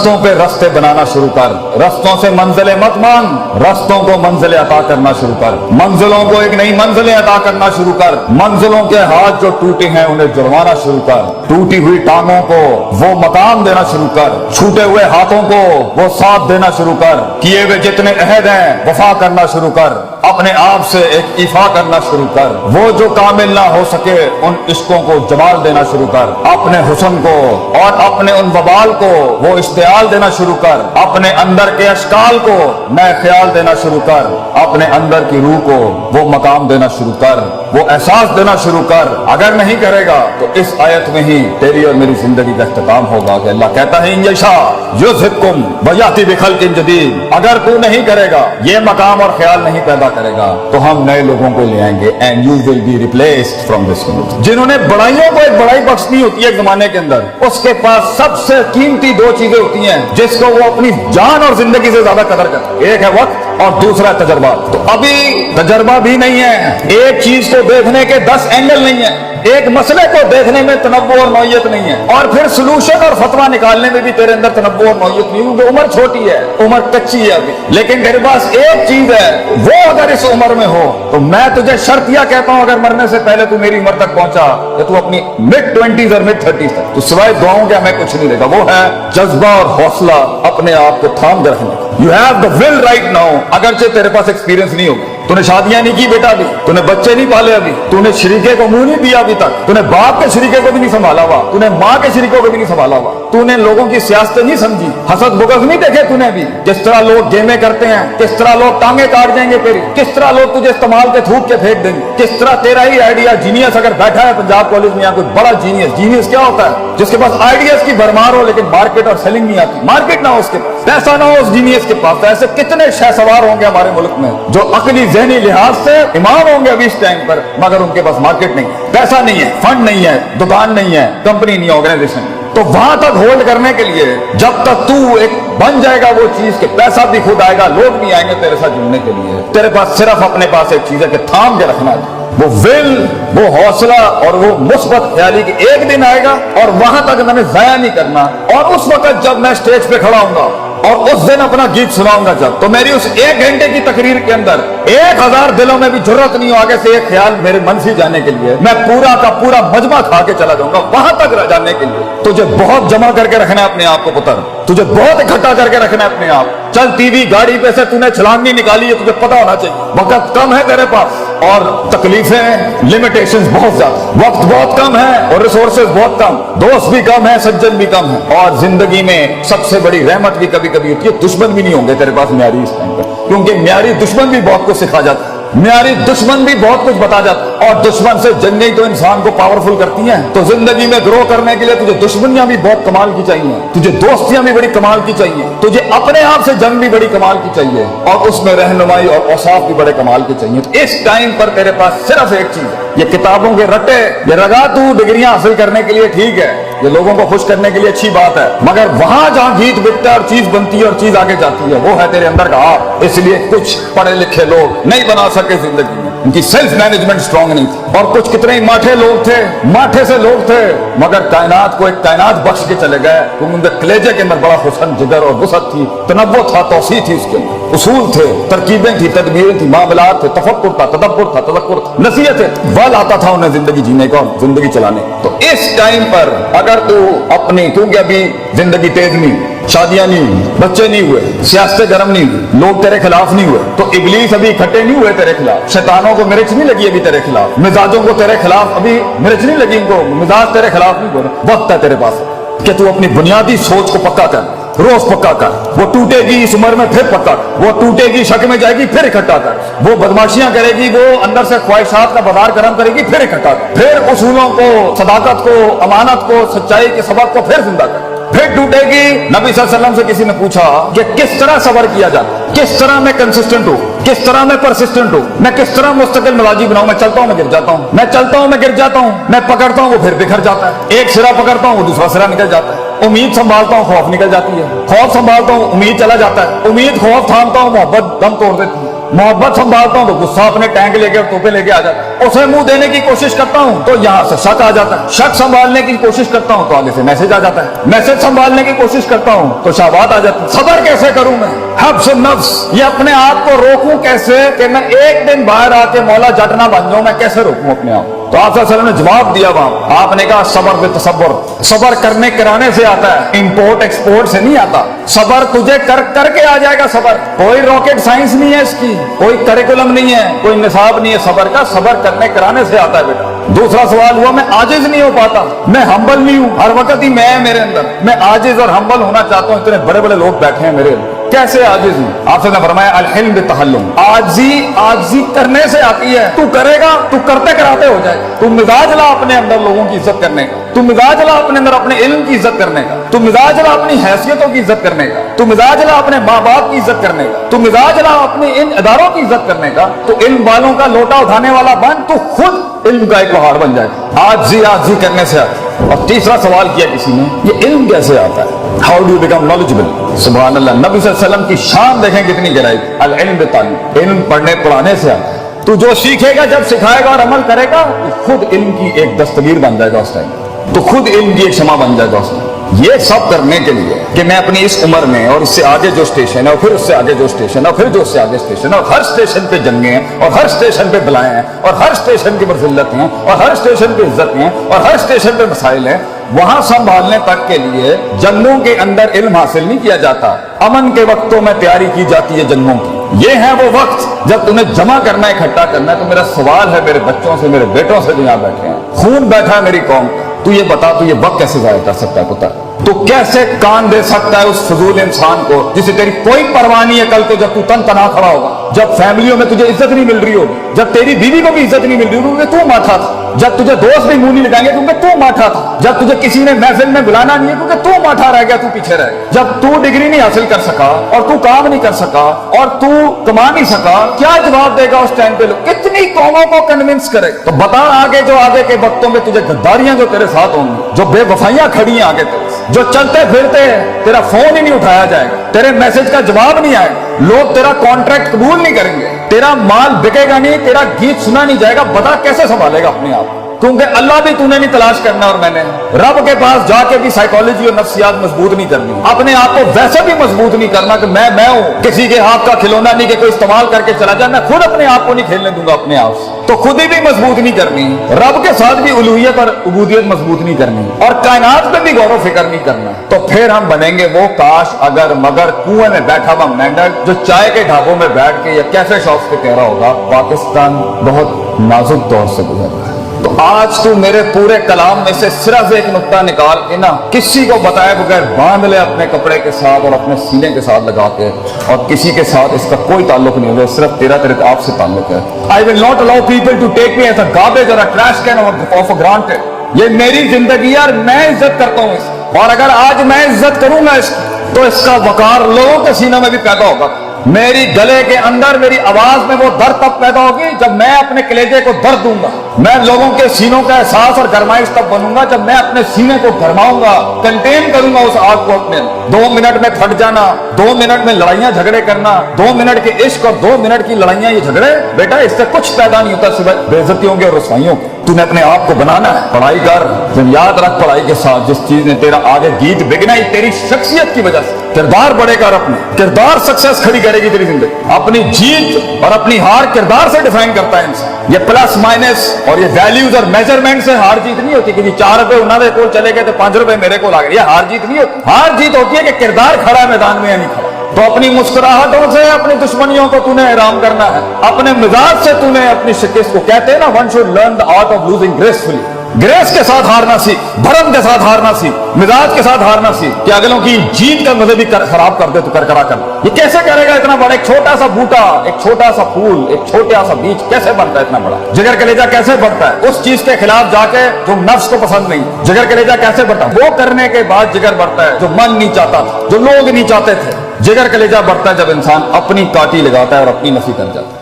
रस्तों पे रस्ते बनाना शुरू कर, रस्तों से मंजिलें मत मांग, रस्तों को मंजिलें अता करना शुरू कर, मंजिलों को एक नई मंजिलें अता करना शुरू कर, मंजिलों के हाथ जो टूटे हैं उन्हें जुड़वाना शुरू कर, टूटी हुई टांगों को वो मकाम देना शुरू कर, छूटे हुए हाथों को वो साथ देना शुरू कर, किए हुए जितने अहद हैं वफा करना शुरू कर, अपने आप से एक इफा करना शुरू कर, वो जो कामिल ना हो सके उन इश्कों को जमाल देना शुरू कर, अपने हुस्न को और अपने उन वबाल को वो इश्तियाल देना शुरू कर, अपने अंदर के अशकाल को नए ख्याल देना शुरू कर, अपने अंदर की रूह को वो मकाम देना शुरू कर, वो एहसास देना शुरू कर। अगर नहीं करेगा तो इस आयत में ही तेरी और मेरी जिंदगी का इख्तिताम होगा कि अल्लाह कहता है इंशा युज़हिबकुम व याति बिखल्किन जदीद, अगर तू नहीं करेगा, ये मकाम और ख्याल नहीं पैदा करेगा तो हम नए लोगों को ले आएंगे and you will be replaced from this world. जिन्होंने बड़ाइयों को एक बड़ाई बख्शनी होती है एक जमाने के अंदर, उसके पास सबसे कीमती दो चीजें होती हैं जिसको वो अपनी जान और जिंदगी से ज्यादा कदर करते हैं, एक है वक्त और दूसरा तजर्बा। तो अभी तजर्बा भी नहीं है, एक चीज को देखने के 10 एंगल नहीं है, एक मसले को देखने में तनव्वु और नौयत नहीं है, और फिर सोल्यूशन और फतवा निकालने में भी तेरे अंदर तनव्वु और नौयत नहीं, क्योंकि उम्र छोटी है, उम्र कच्ची है अभी। लेकिन तेरे पास एक चीज है, वो अगर इस उम्र में हो तो मैं तुझे शर्तिया कहता हूं, अगर मरने से पहले तू मेरी उम्र तक पहुंचा तो तू अपनी मिड-20s और मिड-30s तक तो सिवाय दुआओं के हमें कुछ नहीं देगा। वो है जज्बा और हौसला अपने आप को थाम के रखने। You have the will write now. अगरचे तेरे पास एक्सपीरियंस नहीं होगा, तूने शादियां नहीं की बेटा अभी, तूने बच्चे नहीं पाले अभी, तूने शरीके को मुंह नहीं दिया अभी तक, तूने बाप के शरीके को भी नहीं संभाला हुआ, तूने माँ के शरीकों को भी नहीं संभाला हुआ, तूने लोगों की सियासत नहीं समझी, हसद बुगज नहीं देखे तूने अभी, किस तरह लोग गेमें करते हैं, किस तरह लोग टांगे काट देंगे तेरी, किस तरह लोग तुझे इस्तेमाल के थूक के फेंक देंगे, किस तरह तेरा ही आइडिया जीनियस अगर बैठा है पंजाब कॉलेज में या कोई बड़ा जीनियस, जीनियस क्या होता है? जिसके पास आइडियाज की भरमार हो लेकिन मार्केट और सेलिंग नहीं आती, मार्केट ना हो उसके पास, पैसा ना हो उस जीनियस के पास। तो ऐसे कितने शहसवार होंगे हमारे मुल्क में जो अकली ज़हनी लिहाज से इमाम होंगे अभी इस टाइम पर, मगर उनके पास मार्केट नहीं है, पैसा नहीं है, फंड नहीं है, दुकान नहीं है, कंपनी नहीं है, ऑर्गेनाइजेशन। तो वहां तक होल्ड करने के लिए जब तक तू एक बन जाएगा वो चीज के पैसा भी खुद आएगा, लोग भी आएंगे तेरे साथ जुड़ने के लिए, तेरे पास सिर्फ अपने पास एक चीज है कि थाम के रखना है, वो विल, वो हौसला और वो मुस्बत ख्याली कि एक दिन आएगा और वहां तक मैंने जाया नहीं करना। और उस वक्त जब मैं स्टेज पे खड़ा हूंगा और उस दिन अपना गीत सुनाऊंगा जब, तो मेरी उस 1 घंटे की तकरीर के अंदर 1000 दिलों में भी जरूरत नहीं हो आगे से एक ख्याल मेरे मन से जाने के लिए, मैं पूरा का पूरा मजमा खा के चला जाऊंगा वहां तक जाने के लिए। तुझे बहुत जमा करके रखना है अपने आप को पुत्र, तुझे बहुत इकट्ठा करके रखना है अपने आप। चल टीवी गाड़ी पे से तूने छलांग नहीं निकाली है, तुझे पता होना चाहिए वक्त कम है तेरे पास और तकलीफें, लिमिटेशंस बहुत ज्यादा, वक्त बहुत कम है और रिसोर्सेज बहुत कम, दोस्त भी कम है, सज्जन भी कम है, और जिंदगी में सबसे बड़ी रहमत भी कभी कभी होती है, दुश्मन भी नहीं होंगे तेरे पास म्यारी इस टाइम पर, क्योंकि म्यारी दुश्मन भी बहुत कुछ सिखा जाता है, म्यारी दुश्मन भी बहुत कुछ बता जाता है, और दुश्मन से जंगें तो इंसान को पावरफुल करती हैं। तो जिंदगी में ग्रो करने के लिए तुझे दुश्मनियां भी बहुत कमाल की चाहिए, तुझे दोस्तियां भी बड़ी कमाल की चाहिए, तुझे अपने आप से जंग भी बड़ी कमाल की चाहिए, और उसमें रहनुमाई और औसाफ भी बड़े कमाल के चाहिए। तो इस टाइम पर तेरे पास सिर्फ एक चीज है, ये किताबों के रट्टे, ये रगा तू डिग्रियां हासिल करने के लिए ठीक है, ये लोगों को खुश करने के लिए अच्छी बात है, मगर वहां जहां गीत बिकता है और चीज बनती है और चीज आगे जाती है, वो है तेरे अंदर का आप। इसलिए कुछ पढ़े लिखे लोग नहीं बना सके जिंदगी में, उनकी सेल्फ मैनेजमेंट स्ट्रांग नहीं थी, और कुछ कितने ही माठे लोग थे, माठे से लोग थे, मगर कायनात को एक कायनात बख्श के चले गए, क्योंकि उनके कलेजे के अंदर बड़ा हुस्न, जिगर और वुसअत थी, तनव्वु था, तौसीह थी, उसके अंदर उसूल थे, तरकीबें थी, तदबीरें थी, मामलात थे, तफक्कुर था, तदब्बुर था, तज़क्कुर था, नसीहत बल आता था उन्हें जिंदगी जीने का और जिंदगी चलाने। तो इस टाइम पर अगर तू अपनी, क्योंकि अभी जिंदगी तेज नहीं, शादियां नहीं हुई, बच्चे नहीं हुए, सियासत गर्म नहीं हुई, लोग तेरे खिलाफ नहीं हुए, तो इबलीस अभी इकट्ठे नहीं हुए तेरे खिलाफ, शैतानों को मिर्च नहीं लगी अभी तेरे खिलाफ, मिजाजों को तेरे खिलाफ अभी मिर्च नहीं लगी, इनको मिजाज तेरे खिलाफ नहीं हुए। वक्त है तेरे पास कि तू अपनी बुनियादी सोच को पक्का कर, रोज पक्का कर, वो टूटेगी इस उम्र में फिर पक्का कर, वो टूटेगी शक में जाएगी फिर इकट्ठा कर, वो बदमाशियां करेगी, वो अंदर से ख्वाहिशात का बाजार गर्म करेगी फिर इकट्ठा कर, फिर उसूलों को, सदाकत को, अमानत को, सच्चाई के सबक को फिर जिंदा कर, फिर टूटेगी। नबी सल्लल्लाहु अलैहि वसल्लम से किसी ने पूछा कि किस तरह सबर किया जाता, किस तरह मैं कंसिस्टेंट हूँ, किस तरह मैं परसिस्टेंट हूँ, मैं किस तरह मुस्तकिल मिजाजी बनाऊं, मैं चलता हूँ मैं गिर जाता हूँ, मैं चलता हूँ मैं गिर जाता हूँ, मैं पकड़ता हूँ वो फिर बिखर जाता है, एक सिरा पकड़ता हूँ वो दूसरा सिरा निकल जाता है, उम्मीद संभालता हूँ खौफ निकल जाती है, खौफ संभालता हूँ उम्मीद चला जाता है, उम्मीद खौफ थामता हूँ मोहब्बत दम तोड़ देती है। मोहब्बत संभालता हूँ तो गुस्सा अपने टैंक लेके और तोपे लेके आ जाता है। उसे मुंह देने की कोशिश करता हूँ तो यहाँ से शक आ जाता है। शक संभालने की कोशिश करता हूँ तो आगे से मैसेज आ जाता है। मैसेज संभालने की कोशिश करता हूँ तो शाबात आ जाती है। सबर कैसे करूँ मैं? हब्स नफ्स, ये अपने आप को रोकूं कैसे कि मैं एक दिन बाहर आके मौला जट ना बन जाऊं? मैं कैसे रोकूं अपने आप? तो आप सल्लल्लाहु अलैहि वसल्लम ने जवाब दिया वहां, आपने कहा सबर बे तसब्बुर, सबर करने कराने से आता है, इंपोर्ट एक्सपोर्ट से नहीं आता। सबर तुझे करके आ जाएगा। सबर कोई रॉकेट साइंस नहीं है इसकी, कोई करिकुलम नहीं है, कोई निसाब नहीं है सबर का। सबर करने कराने से आता है बेटा। दूसरा सवाल हुआ, मैं आजिज नहीं हो पाता, मैं हम्बल नहीं हूं, हर वक्त ही मैं मेरे अंदर, मैं आजिज और हम्बल होना चाहता हूं। इतने बड़े बड़े लोग बैठे हैं मेरे, कैसे आजिज हूं? आपसे ने फरमाया अल हिल्म बितहल्लुम, आजी करने से आती है। तू करेगा, तू करते कराते हो जाएगा। तू मिजाज ला अपने अंदर लोगों की इज्जत करने का, तू मिजाज ला अपने अंदर अपने इल्म की इज्जत करने का, तू मिजाज ला अपनी हैसियतों की इज्जत करने का, तू मिजाज ला अपने माँ बाप की इज्जत करने का, तू मिजाज ला अपने इन इदारों की इज्जत करने का। तो इल्म वालों का लोटा उठाने वाला बन, तो खुद इल्म का एक पहाड़ बन जाएगा। आजी करने से आता है। और तीसरा सवाल किया किसी ने, ये इल्म कैसे आता है? How do become knowledgeable? सुभान अल्लाह, नबी सल्लल्लाहु अलैहि वसल्लम की शान देखें कितनी गहराई। अल इल्म बिताल्लुम, इल्म पढ़ने पढ़ाने से आता है। तू जो सीखेगा, जब सिखाएगा और अमल करेगा, तो खुद इल्म की एक दस्तगीर बन जाएगा उस टाइम, तो खुद इल्म की एक क्षमा बन जाएगा उस टाइम। ये सब करने के लिए कि मैं अपनी इस उम्र में और इससे आगे जो स्टेशन है और फिर उससे आगे जो स्टेशन है और फिर जो उससे आगे स्टेशन है, और हर स्टेशन पे जंगे हैं और हर स्टेशन पे बलाएं हैं और हर स्टेशन की मर्जिल्लत हैं और हर स्टेशन पे इज्जत हैं और हर स्टेशन पे मसाइल हैं, वहां संभालने तक के लिए जंगों के अंदर इल्म हासिल नहीं किया जाता। अमन के वक्तों में तैयारी की जाती है जंगों की। ये है वो वक्त जब तुम्हें जमा करना है, इकट्ठा करना है। तो मेरा सवाल है मेरे बच्चों से, मेरे बेटों से जो यहाँ बैठे हैं, खून बैठा है मेरी कौम, तू ये बता, तू ये वक्त कैसे जाया कर सकता है? पुत्र, तू कैसे कान दे सकता है उस फजूल इंसान को जिसे तेरी कोई परवाह नहीं है? कल को जब तू तन तना खड़ा होगा, जब फैमिलियों में तुझे इज्जत नहीं मिल रही होगी, जब तेरी बीवी को भी इज्जत नहीं मिल रही होगी, तू माठा था। जब तुझे दोस्त भी मुंह नहीं लगाएंगे क्योंकि तू माठा था। जब तुझे किसी ने महफिल में बुलाना नहीं है क्योंकि तू माठा रह गया, तू पीछे रह गया। जब तू डिग्री नहीं हासिल कर सका और तू काम नहीं कर सका और तू कमा नहीं सका, क्या जवाब देगा उस टाइम पे? लोग कितनी कौमों को कन्विंस करे? तो बता, आगे जो आगे के वक्तों में तुझे गद्दारियां जो तेरे साथ होंगी, जो बेवफाइयां खड़ी हैं आगे तेरे, जो चलते फिरते तेरा फोन ही नहीं उठाया जाएगा, तेरे मैसेज का जवाब नहीं आएगा, लोग तेरा कॉन्ट्रैक्ट कबूल नहीं करेंगे, तेरा माल बिकेगा नहीं, तेरा गीत सुना नहीं जाएगा, बता कैसे संभालेगा अपने आप? क्योंकि अल्लाह भी तूने नहीं तलाश करना और मैंने रब के पास जाके भी साइकोलॉजी और नफ्सियात मजबूत नहीं करनी, अपने आप को वैसे भी मजबूत नहीं करना कि मैं हूं, किसी के हाथ का खिलौना नहीं कि कोई इस्तेमाल करके चला जाए। मैं खुद अपने आप को नहीं खेलने दूंगा अपने आप से, तो खुद ही भी मजबूत नहीं करनी, रब के साथ भी उलूहियत और उबूदियत मजबूत नहीं करनी और कायनात पे भी गौर फिक्र नहीं करना। तो फिर हम बनेंगे वो काश अगर मगर कुएं में बैठा हुआ मेंढक जो चाय के ढाबों में बैठ के या कैफे शॉप्स पे कह रहा होगा पाकिस्तान बहुत नाजुक दौर से गुजर रहा है। तो आज तू मेरे पूरे कलाम में से सिर्फ एक नुक्ता निकाल के ना, किसी को बताए बगैर बांध ले अपने कपड़े के साथ और अपने सीने के साथ लगा के, और किसी के साथ इसका कोई ताल्लुक नहीं होगा, सिर्फ तेरे आप से ताल्लुक है। I will not allow people to take me as a garbage or a trash can of granted. ये मेरी जिंदगी है और मैं इज्जत करता हूँ इसकी, और अगर आज मैं इज्जत करूंगा इसकी तो इसका वकार लोगों के सीनों में भी पैदा होगा। मेरी गले के अंदर, मेरी आवाज में वो दर्द तब पैदा होगी जब मैं अपने कलेजे को दर्द दूंगा। मैं लोगों के सीनों का एहसास और गरमाइश तब बनूंगा जब मैं अपने सीने को गरमाऊंगा, कंटेन करूंगा उस आग को अपने। 2 मिनट में फट जाना, 2 मिनट में लड़ाइयां झगड़े करना, 2 मिनट के इश्क और 2 मिनट की लड़ाइयां, ये झगड़े बेटा इससे कुछ पैदा नहीं होता सिवाय बेइज्जतियों के और रुसवाइयों के। तूने अपने आप को बनाना है, पढ़ाई कर, याद रख पढ़ाई के साथ जिस चीज ने तेरा आगे गीत बिगना ही तेरी शख्सियत की वजह से। किरदार बड़े कर, अपने किरदार सक्सेस खड़ी करेगी तेरी जिंदगी। अपनी जीत और अपनी हार किरदार से डिफाइन करता है इंसान। ये प्लस माइनस और ये वैल्यूज और मेजरमेंट से हार जीत नहीं होती कि जी 4 रुपए उन्होंने को चले गए तो 5 रुपए मेरे को आ गए। ये हार जीत नहीं होती। हार जीत होती है कि किरदार खड़ा है मैदान में या नहीं खड़ा। तो अपनी मुस्कुराहटों से अपनी दुश्मनियों को तूने हैरान करना है, अपने मिजाज से तूने अपनी शिकस्त को, कहते हैं ना one should learn the art of losing gracefully, grace के साथ हारना सीख, भरम के साथ हारना सीख, मिजाज के साथ हारना सीख कि अगलों की जीत का मजे भी खराब कर दे तो करकरा कर। ये कैसे करेगा इतना बड़ा? एक छोटा सा बूटा, एक छोटा सा फूल, एक छोटा सा बीज कैसे बनता है इतना बड़ा? जिगर कलेजा कैसे बढ़ता है उस चीज के खिलाफ जाके जो नफ्स को पसंद नहीं? जिगर कलेजा कैसे बढ़ता है? वो करने के बाद जिगर बढ़ता है जो मन नहीं चाहता था, जो लोग नहीं चाहते थे। जिगर कलेजा बढ़ता है जब इंसान अपनी काटी लगाता है और अपनी नफी कर जाता है।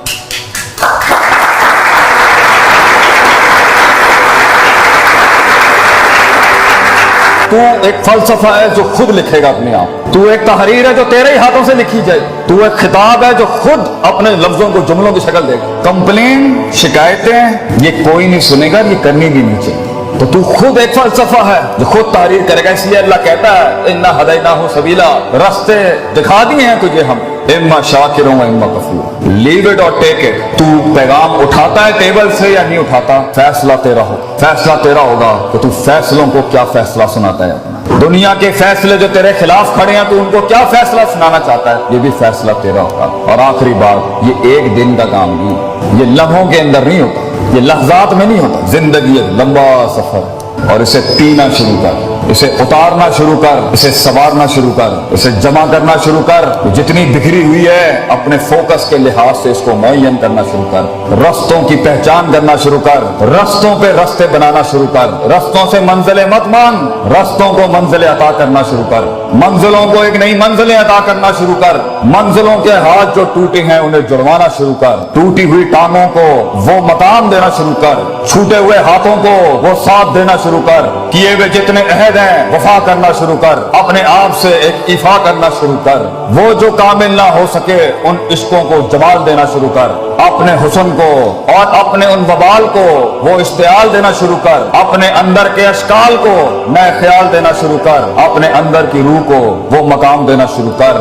तू एक फलसफा है जो खुद लिखेगा अपने आप। तू एक तहरीर है जो तेरे ही हाथों से लिखी जाए। तू एक खिताब है जो खुद अपने लफ्जों को जुमलों की शक्ल देगा। कंप्लेन, शिकायतें ये कोई नहीं सुनेगा, ये करनी भी नहीं चाहिए। तो तू खुद एक फलसफा है जो खुद तहरीर करेगा। इसलिए अल्लाह कहता है इन्ना हदैनाहु सबीला, रास्ते दिखा दिए हैं तुझे हम, इम्मा शाकिर व इम्मा कफूर, लीव इट और टेक इट। तू पैगाम उठाता है टेबल से या नहीं उठाता, फैसला तेरा हो। फैसला तेरा होगा तो तू फैसलों को क्या फैसला सुनाता है अपना। दुनिया के फैसले जो तेरे खिलाफ खड़े हैं, तू उनको क्या फैसला सुनाना चाहता है, ये भी फैसला तेरा होगा। और आखिरी बात, ये एक दिन का काम नहीं, ये लम्हों के अंदर नहीं होता, ये लहजात में नहीं होता। जिंदगी एक लंबा सफर, और इसे पीना शुरू कर, इसे उतारना शुरू कर, इसे संवारना शुरू कर, इसे जमा करना शुरू कर। जितनी बिखरी हुई है अपने फोकस के लिहाज से इसको मुअय्यन करना शुरू कर। रस्तों की पहचान करना शुरू कर, रस्तों पे रस्ते बनाना शुरू कर। रस्तों से मंजिलें मत मांग, रस्तों को मंजिलें अता करना शुरू कर। मंजिलों को एक नई मंजिलें अता करना शुरू कर। मंजिलों के हाथ जो टूटे हैं उन्हें जुड़वाना शुरू कर। टूटी हुई टांगों को वो मकाम देना शुरू कर। छूटे हुए हाथों को वो साथ देना शुरू कर। किए हुए जितने अहद हैं वफा करना शुरू कर। अपने आप से एक इफा करना शुरू कर। वो जो कामिल ना हो सके उन इश्कों को जमाल देना शुरू कर। अपने हुस्न को और अपने उन वबाल को वो इश्तियाल देना शुरू कर। अपने अंदर के अशकाल को नए ख्याल देना शुरू कर। अपने अंदर की रूह को वो मकाम देना शुरू कर।